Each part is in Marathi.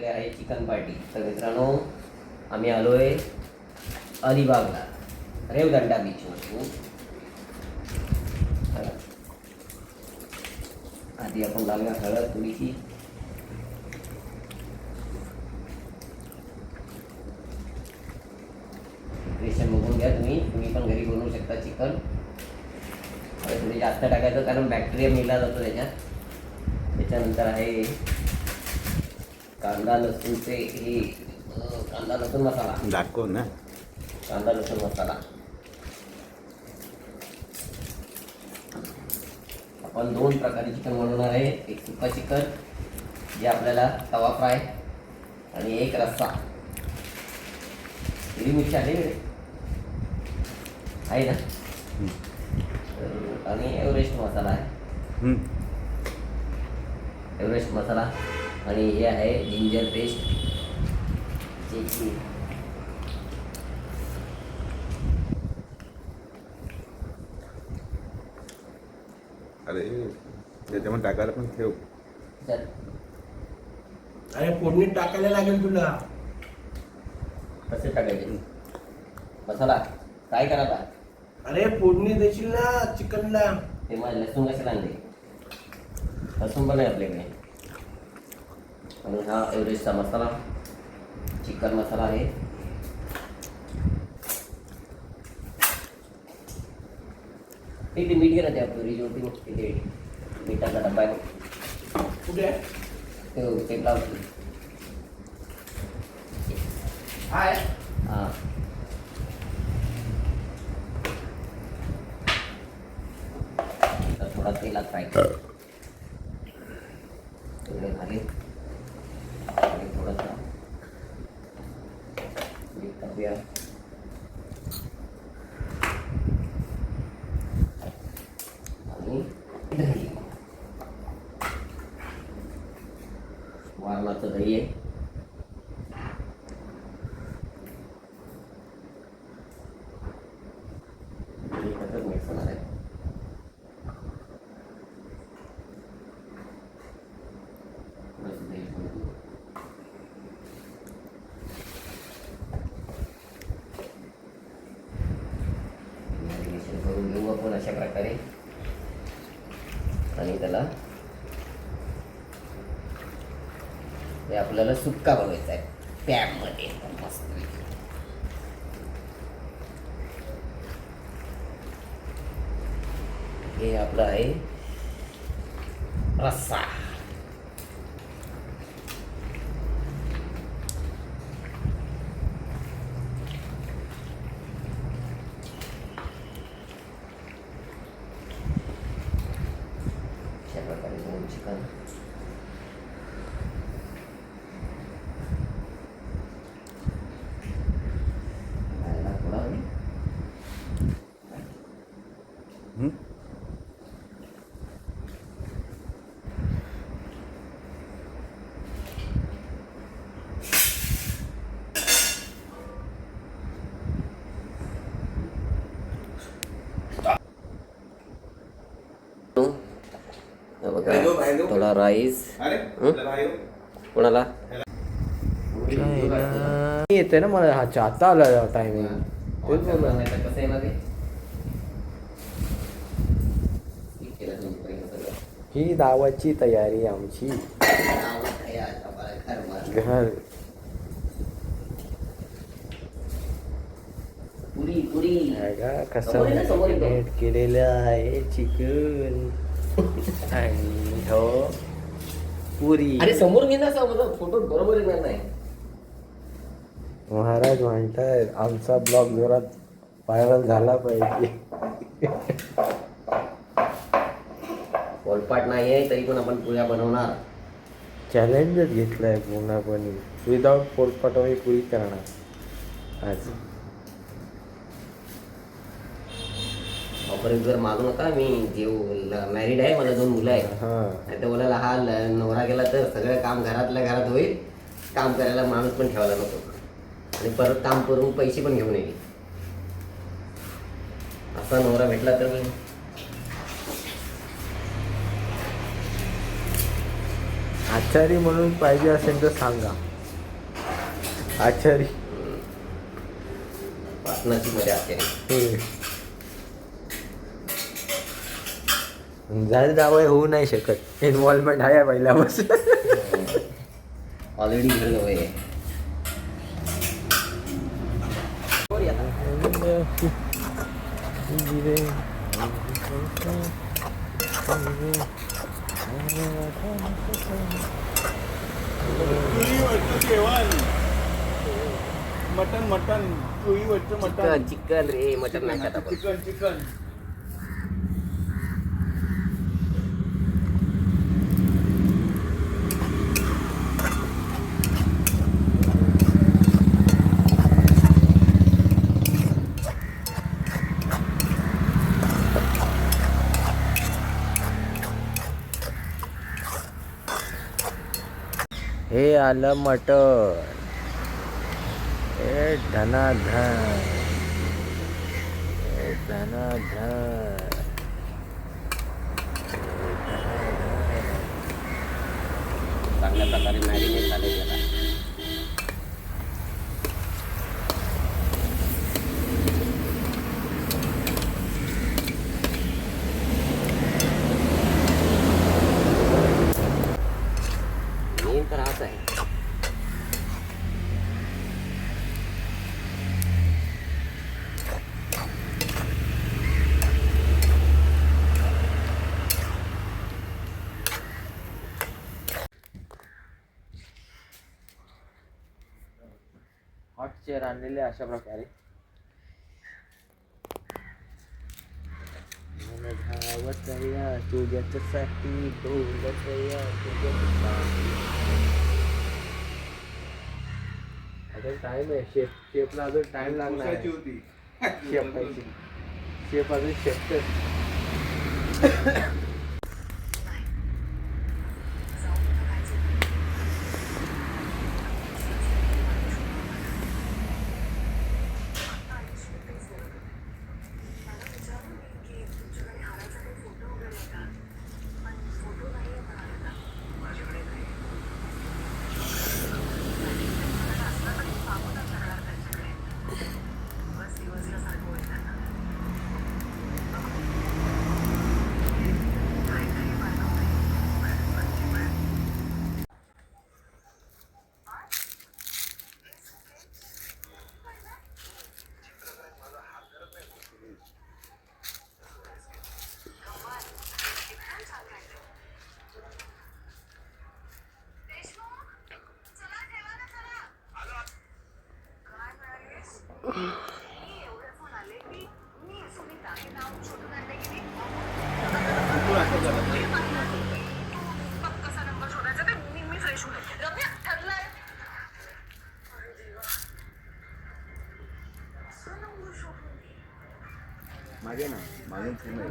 आपल्याकडे आहे चिकन पार्टी. तर मित्रांनो, आम्ही आलोय अलिबागला, रेवदंडा बीचवर. आधी आपण लावूया हळद थोडीशी. प्रेशर बघून घ्या, तुम्ही पण घरी बनवू शकता चिकन. थोडी जास्त टाकायचं कारण बॅक्टेरिया मेला जातो त्याच्यात. त्याच्यानंतर आहे कांदा लसूणचे हे कांदा लसूण मसाला दाखव ना. कांदा लसूण मसाला. आपण 2 प्रकारचे चिकन बनवणार आहे. एक सुका चिकन जे आपल्याला तवा फ्राय आणि एक रस्सा. हिरवी मिरची आहे ना. आणि एव्हरेस्ट मसाला आहे. एव्हरेस्ट मसाला. आणि हे आहे जिंजर पेस्ट. अरे त्याच्यामध्ये टाकायला पण ठेव. अरे फोडणीत टाकायला लागेल तुला. कसे टाकायचे मसाला काय करायला? अरे फोडणी देशील ना चिकनला. ते मला लसूण कसे लागले? लसूण पण आहे आपल्याकडे. आणि हा एव्हरेस्टचा मसाला चिकन मसाला आहे. ते मीठ घे ना त्या पुरीवरती. मग तिथे मिठाचा डब्बा आहे कुठे ते लावतो. हाय हां थोडा तेलात फ्राय कर. तेवढे झाले. आणि थोडासा मीठ टाकूया. आणि दही. वारणाचं दही आहे. मिक्स होणार आहे. मॅरिनेशन करून घेऊ आपण अशा प्रकारे. आणि त्याला हे आपल्याला सुक्का बनवायचा आहे पॅनमध्ये मस्त. हे आपलं आहे रस्सा. अशा प्रकारे दोन चिकन. थोडा राईस. कोणाला येते ना मला. हा आता आला टायमिंग. कसं आहे ना ते ही दावाची तयारी आमची. घर पुरी पुरी कसं मॅरिनेट केलेलं आहे चिकन. आणि हो पुरी. अरे समोर घे ना. फोटो बरोबर येणार नाही. महाराज म्हणतात आमचा ब्लॉग जोरात व्हायरल झाला पाहिजे. पोलपाट नाही आहे तरी पण आपण पुऱ्या बनवणार. चॅलेंजच घेतलाय पूर्णपणे. विदाउट पोलपाट आम्ही पुरी करणार आज. ऑफर जर मागू नका. मी जेव मॅरिड आहे. मला 2 मुलं आहेत. नाही तर बोलायला हा नवरा गेला तर सगळं काम घरातल्या घरात होईल. काम करायला माणूस पण ठेवायला नको. आणि परत काम करून पैसे पण घेऊन येईल. असा नवरा भेटला तर मी आचारी म्हणून पाहिजे असेल तर सांगा. आचारी पार्टनरशिपमध्ये आचारी. झालं जावं होऊ नाही शकत. इन्व्हॉल्वमेंट आहे पहिल्यापासून. ऑलरेडी घर नव्हे आहे. मटन मटन चुईवरचं मटन. चिकन रे, मटन नाही खात आपण. Chicken chicken. हे आलं मटण. हे धनाधन. हे धनाधन. चांगल्या प्रकारे मॅरिनेट झाले त्याला. मेन तर हाच आहे. हॉट चेअर आणलेले अशा प्रकारे. मन धावत या तुझ्यासाठी डोलत या तुझ्यासाठी. अजून टाइम आहे. शेपला अजून टाइम लागणार आहे. होती. शेप अजून शेपते. मागे ना मागून पूर्ण आहे.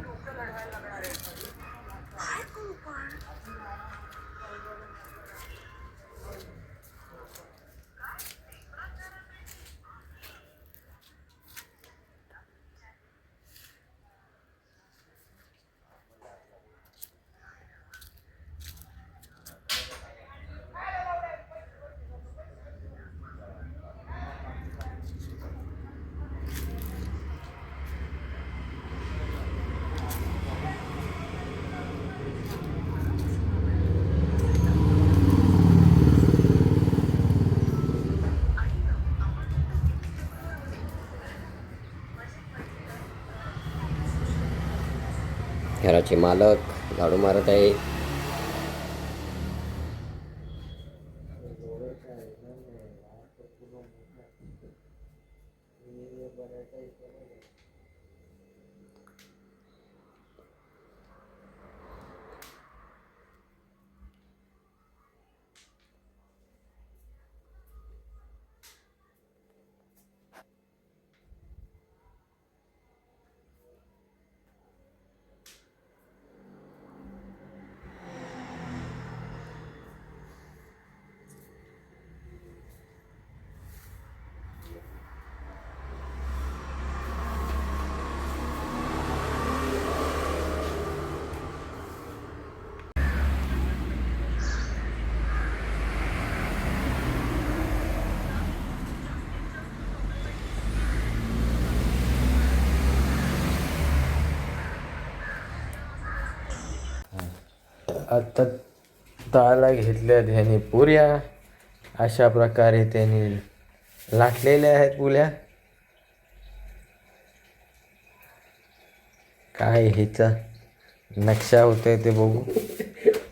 घराचे मालक झाडू मारत आहे. आता तळाला घेतल्या ह्याने पुऱ्या. अशा प्रकारे त्याने लाटलेल्या आहेत पुऱ्या. काय ह्याचा नक्षा होतोय ते बघू.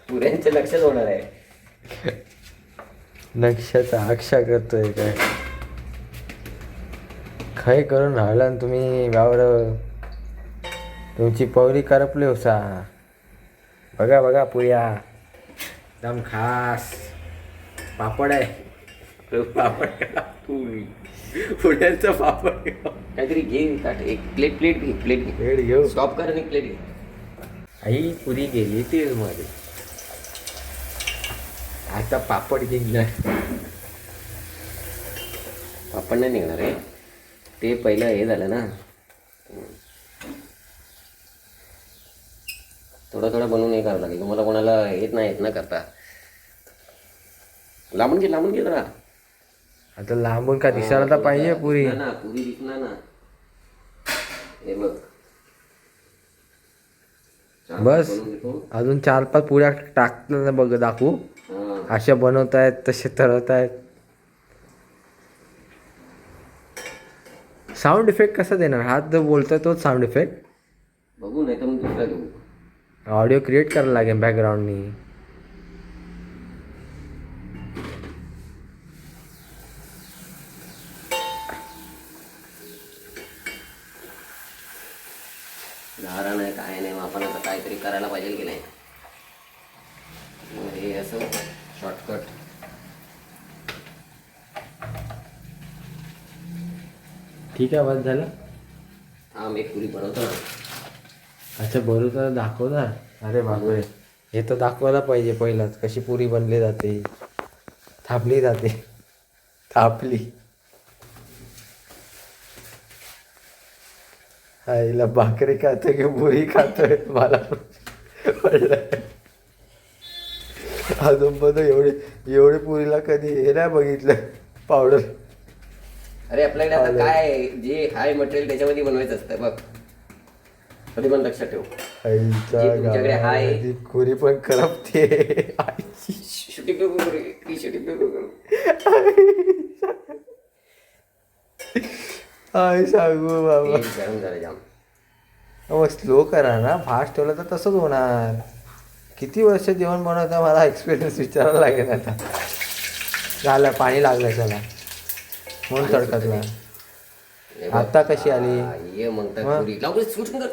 पुऱ्यांचे लक्षच होणार आहे. नक्षाचा आक्षा करतोय काय. खय करून राहिला ना तुम्ही गावर. तुमची पवरी करपली होसा. बघा बघा पुऱ्या एकदम खास. पापड आहे. पापड पुण्याचं पापड. काहीतरी घे ताट, एक प्लेट घे, प्लेट घे. वेळ घेऊ. स्टॉप कर आणि प्लेट घे. आई पुरी गेली तेलमध्ये. आता पापड घेतला. पापड नाही निघणार आहे ते, पहिलं हे झालं ना. थोडं बनवून हे करावं लागेल. तुम्हाला कोणाला येत ना करता. लांबून घे जरा. आता लांबून का दिसायला तर पाहिजे पुरी. ना पुरी दिसणार ना. हे बघ बस बनवून घेतो. अजून 4-5 पुऱ्या टाकताना बघ दाखवू. हा. अशा बनवतायत तसे तळतायत. साऊंड इफेक्ट कसा देणार. हात जो बोलतोय तोच साऊंड इफेक्ट. बघू नाही तर मग दुसरा घेऊ. ऑडिओ क्रिएट करायला लागेल बॅकग्राऊंडनी. झाडा नाही काय नाही, मग आपण आता काहीतरी करायला पाहिजे की नाही. मग हे असं शॉर्टकट. ठीक आहे बस झालं. हा मी पुरी बनवतो ना. अच्छा बरोबर दाखवणार. अरे बापरे हे तर दाखवायला पाहिजे पहिलाच. कशी पुरी बनली जाते. थापली जाते. थापली. आईला भाकरी खातोय की पुरी खातोय मला पडलं. अजून पण एवढी पुरीला कधी हे नाही बघितलं पावडर. अरे आपल्याकडे आता काय जे हाय मटेरियल त्याच्यामध्ये बनवायचं असतं बघ. कधी पण लक्षात ठेव. आईच्या जे तुमच्याकडे हाय. गावाला ती पुरी पण करपते. आईची शूटिंग करू. आई सांगू बाबा. गरम झालं जाम. मग स्लो करा ना. फास्ट ठेवलं तर तसंच होणार. किती वर्ष जेवण बनवतं मला एक्सपिरियन्स विचारायला लागेल आता. झालं पाणी लागलं त्याला म्हणून तडकतला. आता कशी आली. ये मग तर पुरी लाव शूटिंग कर.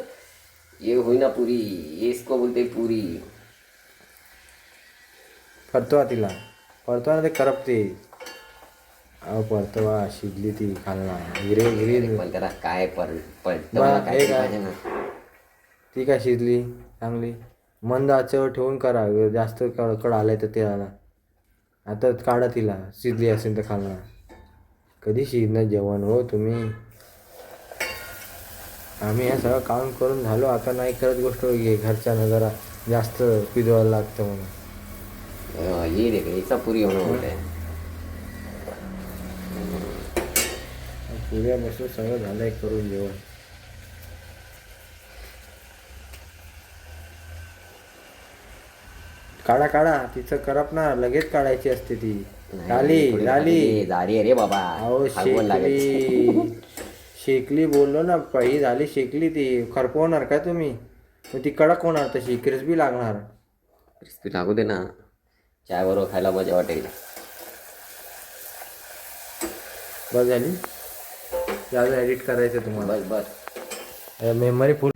ये होईना पुरी. ये इसको बोलते पुरी. परतवा तिला. परतवा ना ते करपते. अहो परतवा शिजली ती खाल्ला. गिरे पण त्याला काय पाहिजे ना. ती काय शिजली चांगली. मंद आचेवर ठेवून करा. जास्त कडकड आलंय तर तेलाला. आता काढा तिला. शिजली असेल तर खाल्ला. कधी शिजणार जेवण हो तुम्ही. आम्ही हे सगळं काम करून झालो. आता नाही करत गोष्ट. घरच्यानं जरा जास्त पिजवायला लागतं म्हणून. ये रे याचा पुरी होणं म्हणते. पुऱ्या बसून सगळं झालंय करून जेवण. काढा तिचं करपणार. लगेच काढायची असते ती. झाली रे बाबा. अहो शेकली बोललो ना. ही झाली शेकली ती. खरपवणार काय तुम्ही. मग ती कडक होणार तशी. क्रिस्पी लागणार. क्रिस्पी लागू दे ना. चाय बरोबर खायला मजा वाटेल. बस झाली. याला एडिट करायचं तुम्हाला. बस मेमरी फुल.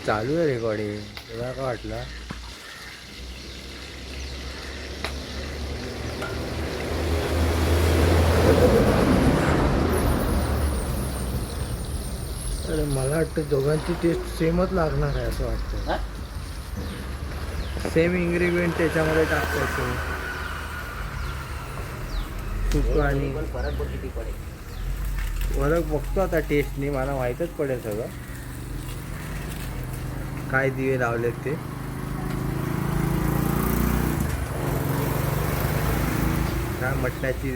चालू आहे रेकॉर्डिंग. तुला काय वाटलं. मला वाटतं दोघांची टेस्ट सेमच लागणार आहे असं वाटतं. सेम इन्ग्रेडियंट त्याच्यामध्ये टाकायचं. सुकं आणि पण फरक बघ किती पडेल. फरक बघतो आता टेस्टनी, मला माहीतच पडेल सगळं काय दिवे लावलेत ते. काय मटणाची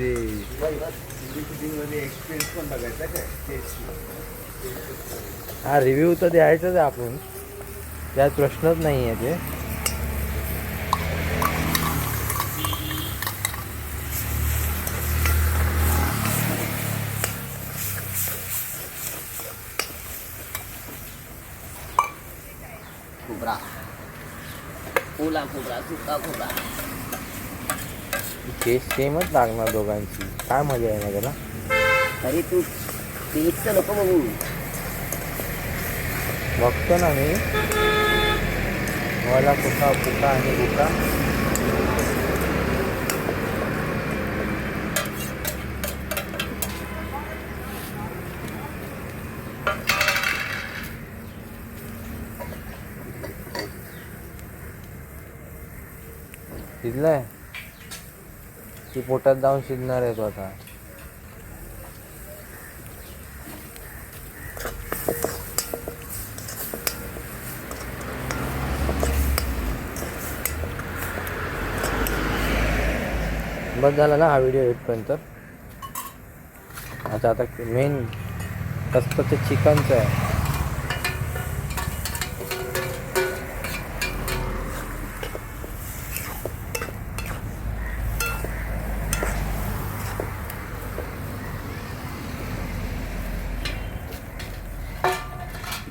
एक्सपिरियन्स पण बघायचा काय टेस्ट. हा रिव्ह्यू तर द्यायचाच आहे आपण, त्यात प्रश्नच नाही आहे ते. खोबरा, ओला खोबरा, सुका खोबरा. टेस्ट सेमच लागणार दोघांची. काय मजा आहे ना त्याला. अरे तू टेस्ट नको बघू. बघतो ना मी. मला कुका कुका आणि कुका. शिजलाय ती पोटात जाऊन शिजणार आहे तो आता. बस झाला ना हा व्हिडिओ इथपर्यंत. आता आता मेन कसं ते चिकनचं आहे.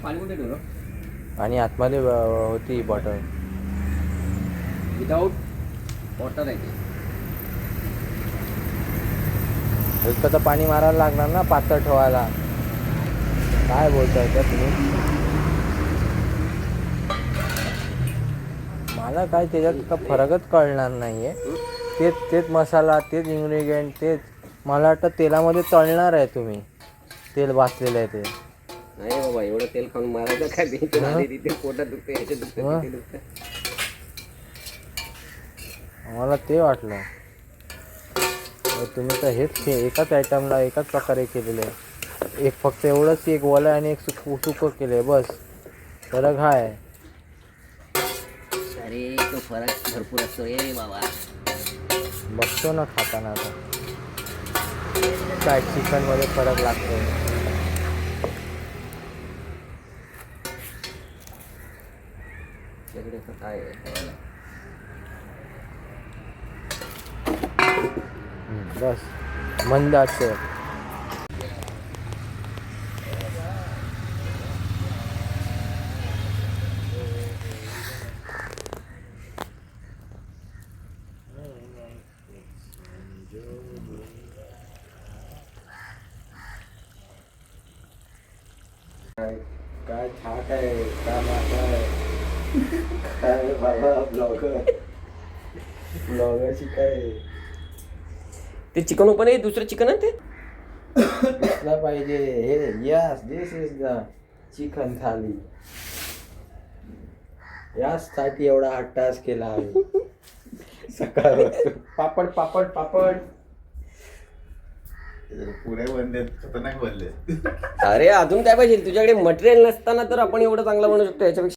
पाणी कुठे ठेवलं? आणि आतमध्ये होती बॉटल. विदाऊट वॉटर आहे ते. इतकं तर पाणी मारायला लागणार ना पातळ ठेवायला. काय बोलताय त्या तुम्ही. मला काय त्याच्यात का फरकच कळणार नाहीये. तेच तेच मसाला, तेच इन्ग्रेडियंट, तेच. मला वाटतं तेलामध्ये तळणार आहे तुम्ही. तेल वाचलेलं आहे ते. नाही बाबा, एवढं तेल खाऊन मारायचं काय टेन्शन आली तिथे. पोटात दुखते, ह्याच्यात दुखते, तिथे दुखते. मला ते वाटलं तुम्ही तर हेच एकाच आयटमला एकाच प्रकारे केलेलं आहे. एक फक्त एवढंच, एक ओलं आणि एक सुकं केलं आहे बस. फरक हा आहे. अरे तो फरक भरपूर असतो रे बाबा. बघतो ना खाताना आता काय चिकनमध्ये फरक लागतो. काय बस मंद आचेवर. काय छाट आहे, काय माता आहे, काय बाबा ब्लॉगरची काय. ते चिकन ओपन आहे, दुसरं चिकन आहे ते. दिसला पाहिजे हे. Yes, this is the chicken thali. यासाठी एवढा हट्टास केला आहे सकाळ. पापड पापड पापड. पुढे बनले खतरनाक बनले. अरे अजून काय पाहिजे तुझ्याकडे. मटेरियल नसताना तर आपण एवढं चांगलं बनवू शकतो. याच्यापेक्षा